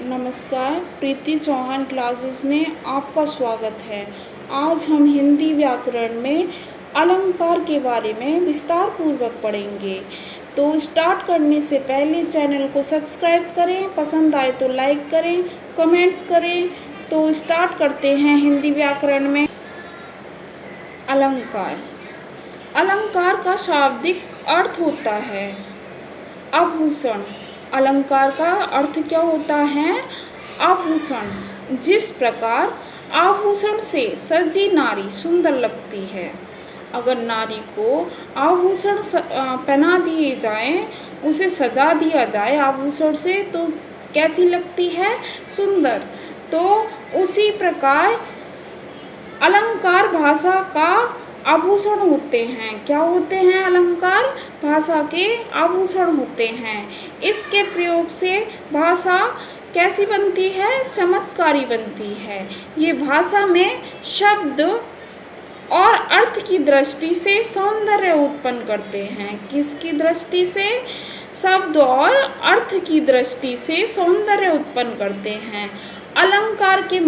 नमस्कार, प्रीति चौहान क्लासेस में आपका स्वागत है। आज हम हिंदी व्याकरण में अलंकार के बारे में विस्तार पूर्वक पढ़ेंगे। तो स्टार्ट करने से पहले चैनल को सब्सक्राइब करें, पसंद आए तो लाइक करें, कमेंट्स करें। तो स्टार्ट करते हैं हिंदी व्याकरण में। अलंकार। अलंकार का शाब्दिक अर्थ होता है आभूषण। अलंकार का अर्थ क्या होता है? आभूषण। जिस प्रकार आभूषण से सजी नारी सुंदर लगती है। अगर नारी को आभूषण पहना दिए जाएं, उसे सजा दिया जाए आभूषण से, तो कैसी लगती है? सुंदर। तो उसी प्रकार अलंकार भाषा का आभूषण होते हैं। क्या होते हैं? अलंकार भाषा के आभूषण होते हैं। इसके प्रयोग से भाषा कैसी बनती है? चमत्कारी बनती है। ये भाषा में शब्द और अर्थ की दृष्टि से सौंदर्य उत्पन्न करते हैं। किसकी दृष्टि से? शब्द और अर्थ की दृष्टि से सौंदर्य उत्पन्न करते हैं। अलंकार के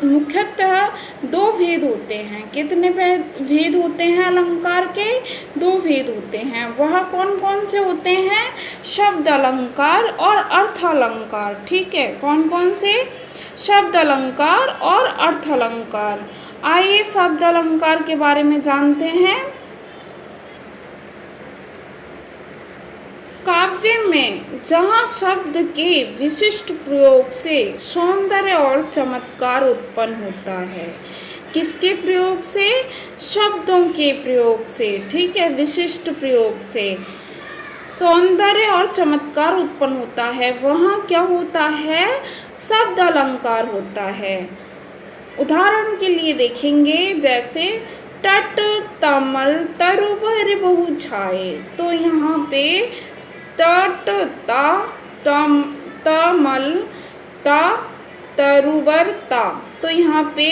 मुख्यतः दो भेद होते हैं। कितने भेद होते हैं अलंकार के? दो भेद होते हैं। वह कौन कौन से होते हैं? शब्द अलंकार और अर्थ अलंकार। ठीक है, कौन कौन से? शब्द अलंकार और अर्थ अलंकार। आइए शब्द अलंकार के बारे में जानते हैं। काव्य में जहाँ शब्द के विशिष्ट प्रयोग से सौंदर्य और चमत्कार उत्पन्न होता है। किसके प्रयोग से? शब्दों के प्रयोग से। ठीक है, विशिष्ट प्रयोग से सौंदर्य और चमत्कार उत्पन्न होता है, वहाँ क्या होता है? शब्द अलंकार होता है। उदाहरण के लिए देखेंगे, जैसे तट तमल तरुबर बहु छाए। तो यहाँ पे तट ता तमल ता तरुबर ता, तो यहाँ पे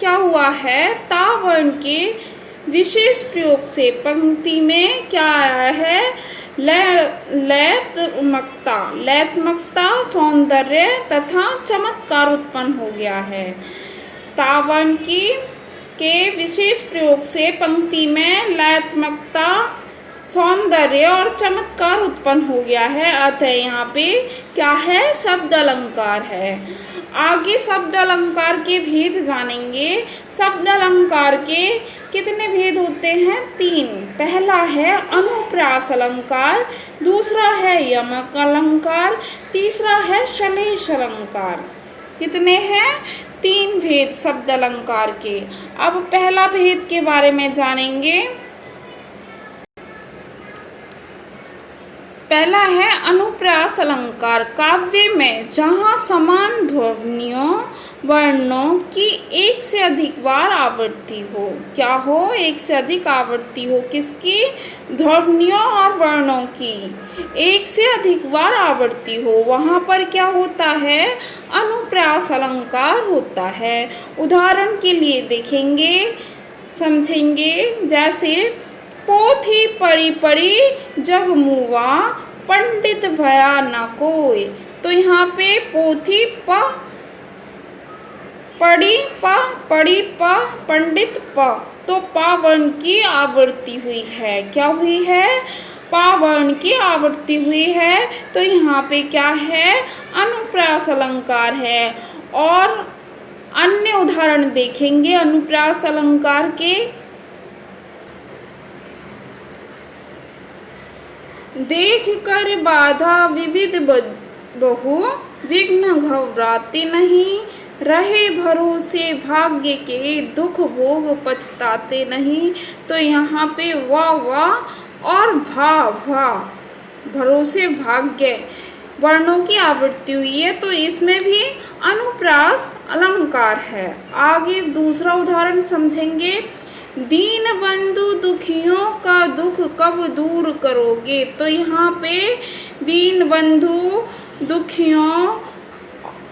क्या हुआ है? ता वर्ण के विशेष प्रयोग से पंक्ति में क्या आया है? लैत्मकता सौंदर्य तथा चमत्कार उत्पन्न हो गया है। ता वर्ण के विशेष प्रयोग से पंक्ति में लैत्मकता सौंदर्य और चमत्कार उत्पन्न हो गया है। अतः यहाँ पे क्या है? शब्द अलंकार है। आगे शब्द अलंकार के भेद जानेंगे। शब्द अलंकार के कितने भेद होते हैं? 3। पहला है अनुप्रास अलंकार, दूसरा है यमक अलंकार, तीसरा है श्लेष अलंकार। कितने हैं? 3 भेद शब्द अलंकार के। अब पहला भेद के बारे में जानेंगे। पहला है अनुप्रास अलंकार। काव्य में जहाँ समान ध्वनियों वर्णों की एक से अधिक बार आवृत्ति हो। क्या हो? एक से अधिक आवृत्ति हो। किसकी? ध्वनियों और वर्णों की एक से अधिक बार आवृत्ति हो, वहाँ पर क्या होता है? अनुप्रास अलंकार होता है। उदाहरण के लिए देखेंगे, समझेंगे, जैसे पोथी पढ़ी पढ़ी जग मुआ, पंडित भया न कोई। तो यहाँ पे पोथी पढ़ी पंडित तो पा वर्ण की आवृत्ति हुई है। क्या हुई है? पा वर्ण की आवृत्ति हुई है। तो यहाँ पे क्या है? अनुप्रास अलंकार है। और अन्य उदाहरण देखेंगे अनुप्रास अलंकार के। देख कर बाधा विविध बहु, विघ्न घबराते नहीं, रहे भरोसे भाग्य के, दुख भोग पछताते नहीं। तो यहाँ पे वाह और भा भरोसे भाग्य वर्णों की आवृत्ति हुई है, तो इसमें भी अनुप्रास अलंकार है। आगे दूसरा उदाहरण समझेंगे। दीन बंधु दुखियों का दुख कब दूर करोगे। तो यहाँ पे दीन बंधु दुखियों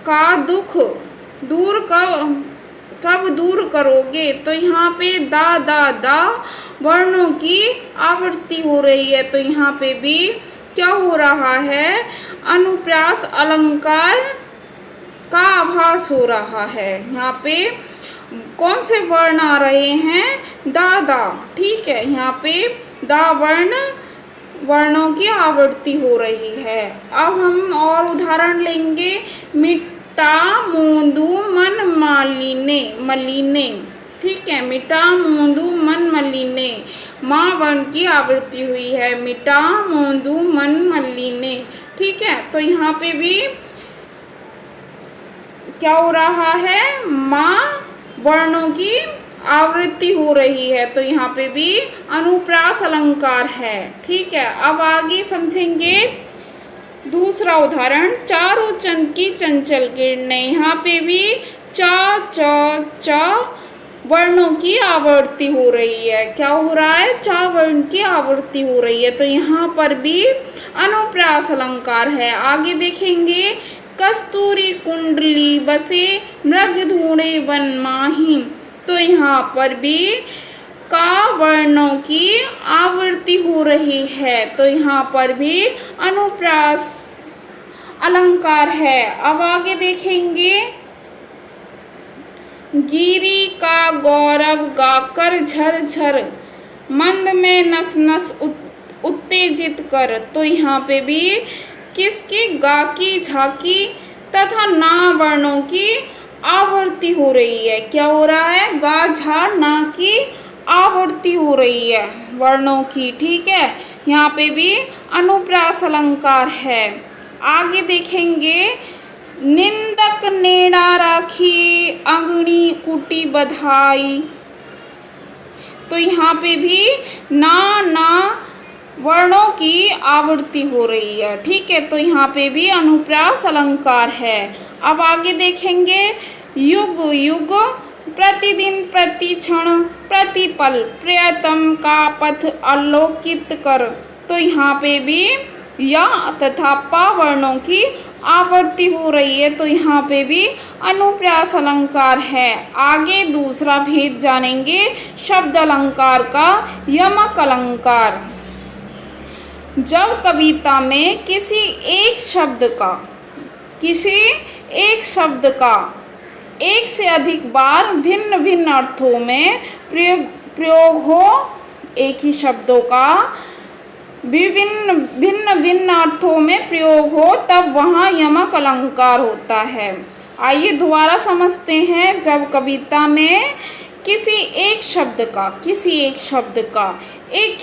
का दुख कब दूर करोगे। तो यहाँ पे दा वर्णों की आवृत्ति हो रही है। तो यहाँ पे भी क्या हो रहा है? अनुप्रास अलंकार का आभास हो रहा है। यहाँ पे कौन से वर्ण आ रहे हैं? दा दा, ठीक है। यहाँ पे दा वर्णों की आवृत्ति हो रही है। अब हम और उदाहरण लेंगे। मिट्टा मोंदू मन मालिने, मलिने, ठीक है। मिटा मोंदू मन मलिने, माँ वर्ण की आवृत्ति हुई है। मिटा मोंदू मन मलिने, ठीक है। तो यहाँ पे भी क्या हो रहा है? माँ वर्णों की आवृत्ति हो रही है, तो यहाँ पे भी अनुप्रास अलंकार है, ठीक है। अब आगे समझेंगे दूसरा उदाहरण। चारों चंद की चंचल किरणें, यहाँ पे भी चा च च वर्णों की आवृत्ति हो रही है। क्या हो रहा है? चा वर्ण की आवृत्ति हो रही है, तो यहाँ पर भी अनुप्रास अलंकार है। आगे देखेंगे। कस्तूरी कुंडली बसे मृग धूणे वन माही, तो यहाँ पर भी का वर्णों की आवृत्ति हो रही है, तो यहाँ पर भी अनुप्रास अलंकार है। अब आगे देखेंगे। गिरी का गौरव गाकर झर झर मंद में नस नस उत्तेजित कर, तो यहाँ पे भी किसकी? गा की, झाकी तथा ना वर्णों की आवृत्ति हो रही है। क्या हो रहा है? गा झा ना की आवृत्ति हो रही है वर्णों की, ठीक है। यहाँ पे भी अनुप्रास अलंकार है। आगे देखेंगे। निंदक नेड़ा राखी अग्नि कुटी बधाई, तो यहाँ पे भी ना वर्णों की आवृत्ति हो रही है, ठीक है। तो यहाँ पे भी अनुप्रास अलंकार है। अब आगे देखेंगे। युग युग प्रतिदिन प्रति क्षण प्रतिपल प्रियतम का पथ अलोकित कर, तो यहाँ पे भी या तथा पा वर्णों की आवृत्ति हो रही है, तो यहाँ पे भी अनुप्रास अलंकार है। आगे दूसरा भेद जानेंगे शब्द अलंकार का। यमक अलंकार। जब कविता में किसी एक शब्द का एक से अधिक बार भिन्न भिन्न अर्थों में प्रयोग हो, एक ही शब्दों का भिन्न भिन्न अर्थों में प्रयोग हो, तब वहाँ यमक अलंकार होता है। आइए दोबारा समझते हैं। जब कविता में किसी एक शब्द का एक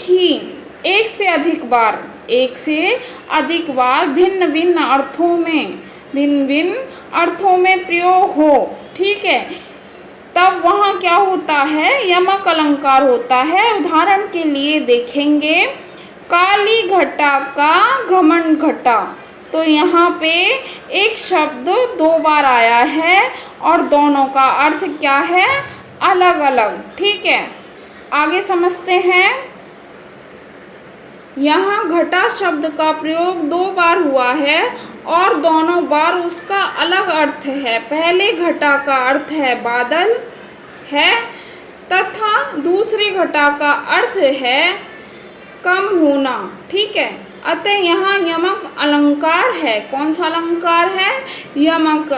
से अधिक बार भिन्न भिन्न अर्थों में प्रयोग हो, ठीक है, तब वहाँ क्या होता है? यमक अलंकार होता है। उदाहरण के लिए देखेंगे। काली घटा का घमंड घटा, तो यहाँ पे एक शब्द दो बार आया है और दोनों का अर्थ क्या है? अलग अलग, ठीक है। आगे समझते हैं। यहाँ घटा शब्द का प्रयोग दो बार हुआ है और दोनों बार उसका अलग अर्थ है। पहले घटा का अर्थ है बादल है तथा दूसरी घटा का अर्थ है कम होना, ठीक है। अतः यहाँ यमक अलंकार है। कौन सा अलंकार है? यमक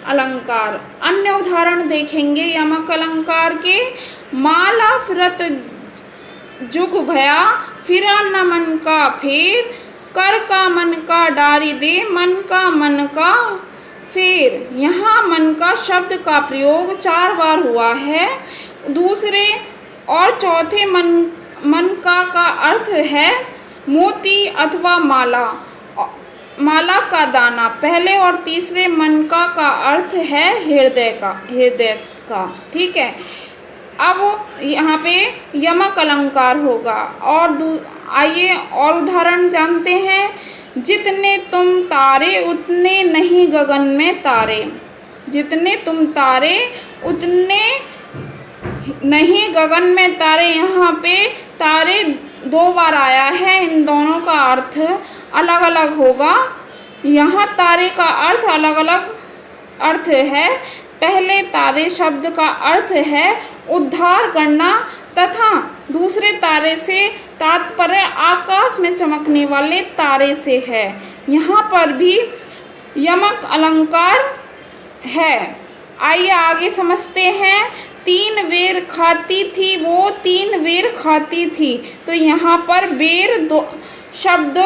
अलंकार। अन्य उदाहरण देखेंगे यमक अलंकार के। माला फिरत जुग भया फिरा न मन का फेर, कर का मन का डारी दे मन का फेर। यहाँ मन का शब्द का प्रयोग 4 बार हुआ है। दूसरे और चौथे मन का अर्थ है मोती अथवा माला का दाना। पहले और तीसरे मन का अर्थ है हृदय का, ठीक है। अब यहाँ पे यमक अलंकार होगा। और आइए और उदाहरण जानते हैं। जितने तुम तारे उतने नहीं गगन में तारे, जितने तुम तारे उतने नहीं गगन में तारे। यहाँ पे तारे 2 बार आया है, इन दोनों का अर्थ अलग अलग होगा। यहाँ तारे का अर्थ अलग अलग अर्थ है। पहले तारे शब्द का अर्थ है उद्धार करना तथा दूसरे तारे से तात्पर्य आकाश में चमकने वाले तारे से है। यहाँ पर भी यमक अलंकार है। आइए आगे समझते हैं। 3 बेर खाती थी वो 3 बेर खाती थी। तो यहाँ पर बेर शब्द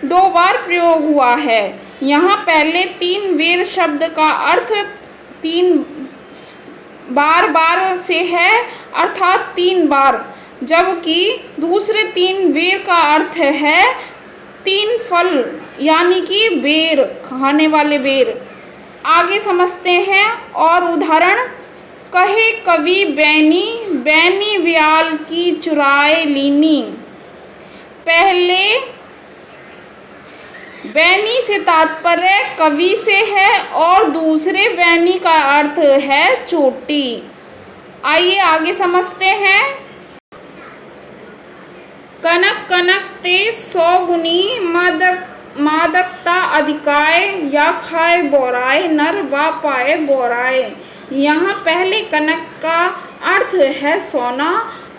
2 बार प्रयोग हुआ है। यहाँ पहले 3 बेर शब्द का अर्थ 3 बार से है, अर्थात 3 बार, जबकि दूसरे 3 बेर का अर्थ है 3 फल, यानी कि बेर, खाने वाले बेर। आगे समझते हैं और उदाहरण। कहे कवि बैनी बैनी व्याल की चुराए लीनी। पहले बैनी से तात्पर्य कवि से है और दूसरे बैनी का अर्थ है चोटी। आइए आगे समझते हैं। कनक कनक ते 100 गुनी मादकता अधिकाय या खाए बोराए नर वा पाए बोराए। यहाँ पहले कनक का अर्थ है सोना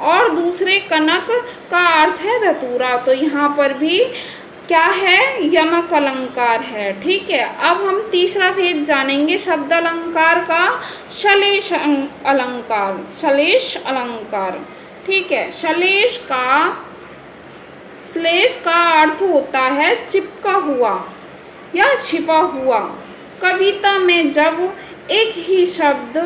और दूसरे कनक का अर्थ है धतूरा। तो यहाँ पर भी क्या है, यमक अलंकार है। ठीक है, अब हम तीसरा भेद जानेंगे शब्द अलंकार का, श्लेष अलंकार। श्लेष अलंकार, ठीक है। श्लेष का अर्थ होता है चिपका हुआ या छिपा हुआ। कविता में जब एक ही शब्द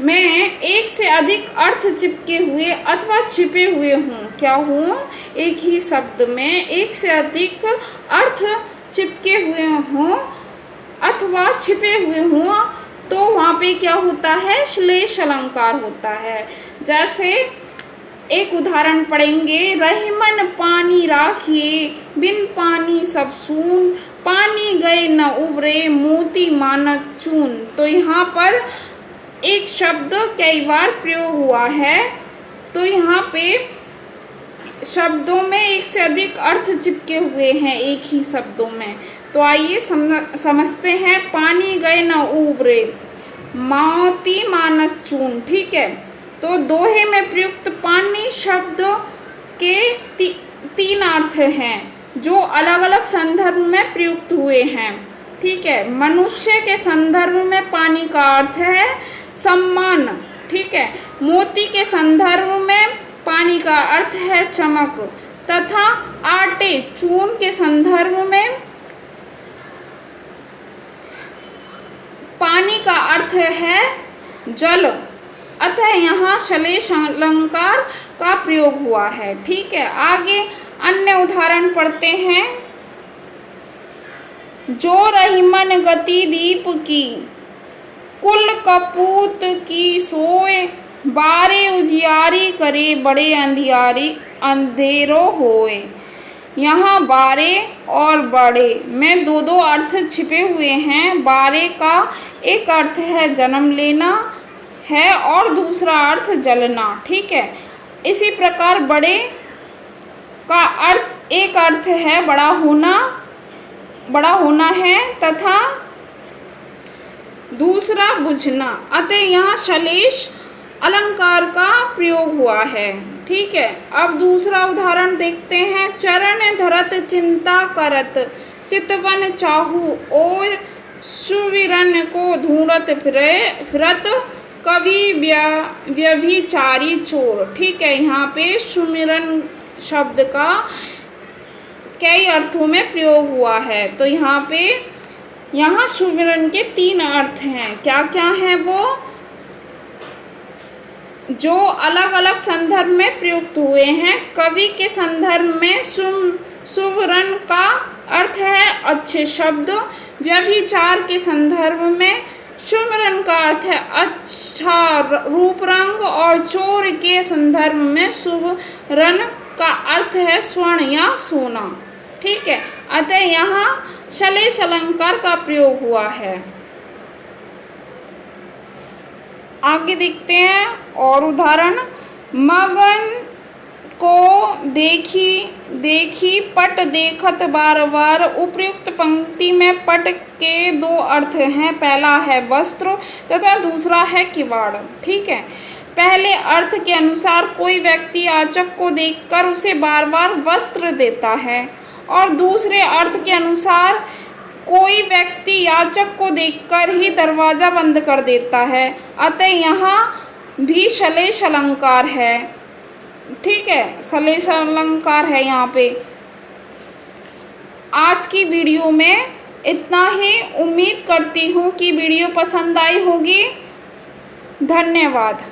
में एक से अधिक अर्थ चिपके हुए अथवा छिपे हुए हों, क्या हों, एक ही शब्द में एक से अधिक अर्थ चिपके हुए हों अथवा छिपे हुए हों, तो वहाँ पे क्या होता है, श्लेष अलंकार होता है। जैसे एक उदाहरण पढ़ेंगे। रहीमन पानी राखिए बिन पानी सब सून, पानी गए न उबरे मोती मानक चून। तो यहाँ पर एक शब्द कई बार प्रयोग हुआ है, तो यहाँ पे शब्दों में एक से अधिक अर्थ चिपके हुए हैं एक ही शब्दों में। तो आइए समझते हैं। पानी गए न उबरे मोती मानक चून, ठीक है। तो दोहे में प्रयुक्त पानी शब्द के 3 अर्थ हैं जो अलग अलग संदर्भ में प्रयुक्त हुए हैं, ठीक है। मनुष्य के संदर्भ में पानी का अर्थ है सम्मान, ठीक है। मोती के संदर्भ में पानी का अर्थ है चमक, तथा आटे चून के संदर्भ में पानी का अर्थ है जल। अतः यहाँ श्लेष अलंकार का प्रयोग हुआ है, ठीक है। आगे अन्य उदाहरण पढ़ते हैं। जो रहीमन गति दीप की कुल कपूत की सोए, बारे उजियारी करे बड़े अंधेरो होए। यहाँ बारे और बड़े में 2 अर्थ छिपे हुए हैं। बारे का एक अर्थ है जन्म लेना है और दूसरा अर्थ जलना, ठीक है। इसी प्रकार बड़े का एक अर्थ है बड़ा होना है तथा दूसरा बुझना। अतः यहाँ श्लेष अलंकार का प्रयोग हुआ है, ठीक है। अब दूसरा उदाहरण देखते हैं। चरण धरत चिंता करत चितवन चाहू और सुविरन को ढूंढत फिरत कवि व्यभिचारी चोर, ठीक है। यहाँ पे सुमिरन शब्द का कई अर्थों में प्रयोग हुआ है। तो यहाँ सुमिरन के 3 अर्थ हैं। क्या क्या हैं वो, जो अलग अलग संदर्भ में प्रयुक्त हुए हैं। कवि के संदर्भ में सुमिरन का अर्थ है अच्छे शब्द। व्यभिचार के संदर्भ में सुमिरन का अर्थ है अच्छा रूप रंग, और चोर के संदर्भ में सुमिरन का अर्थ है स्वर्ण या सोना, ठीक है। अतः यहाँ श्लेष अलंकार का प्रयोग हुआ है। आगे देखते हैं और उदाहरण। मगन को देखी पट देखत बार बार। उपयुक्त पंक्ति में पट के 2 अर्थ हैं। पहला है वस्त्र तथा दूसरा है किवाड़, ठीक है। पहले अर्थ के अनुसार कोई व्यक्ति याचक को देखकर उसे बार बार वस्त्र देता है, और दूसरे अर्थ के अनुसार कोई व्यक्ति याचक को देखकर ही दरवाज़ा बंद कर देता है, अतः यहाँ भी श्लेष अलंकार है। ठीक है, श्लेष अलंकार है यहाँ पे। आज की वीडियो में इतना ही। उम्मीद करती हूँ कि वीडियो पसंद आई होगी। धन्यवाद।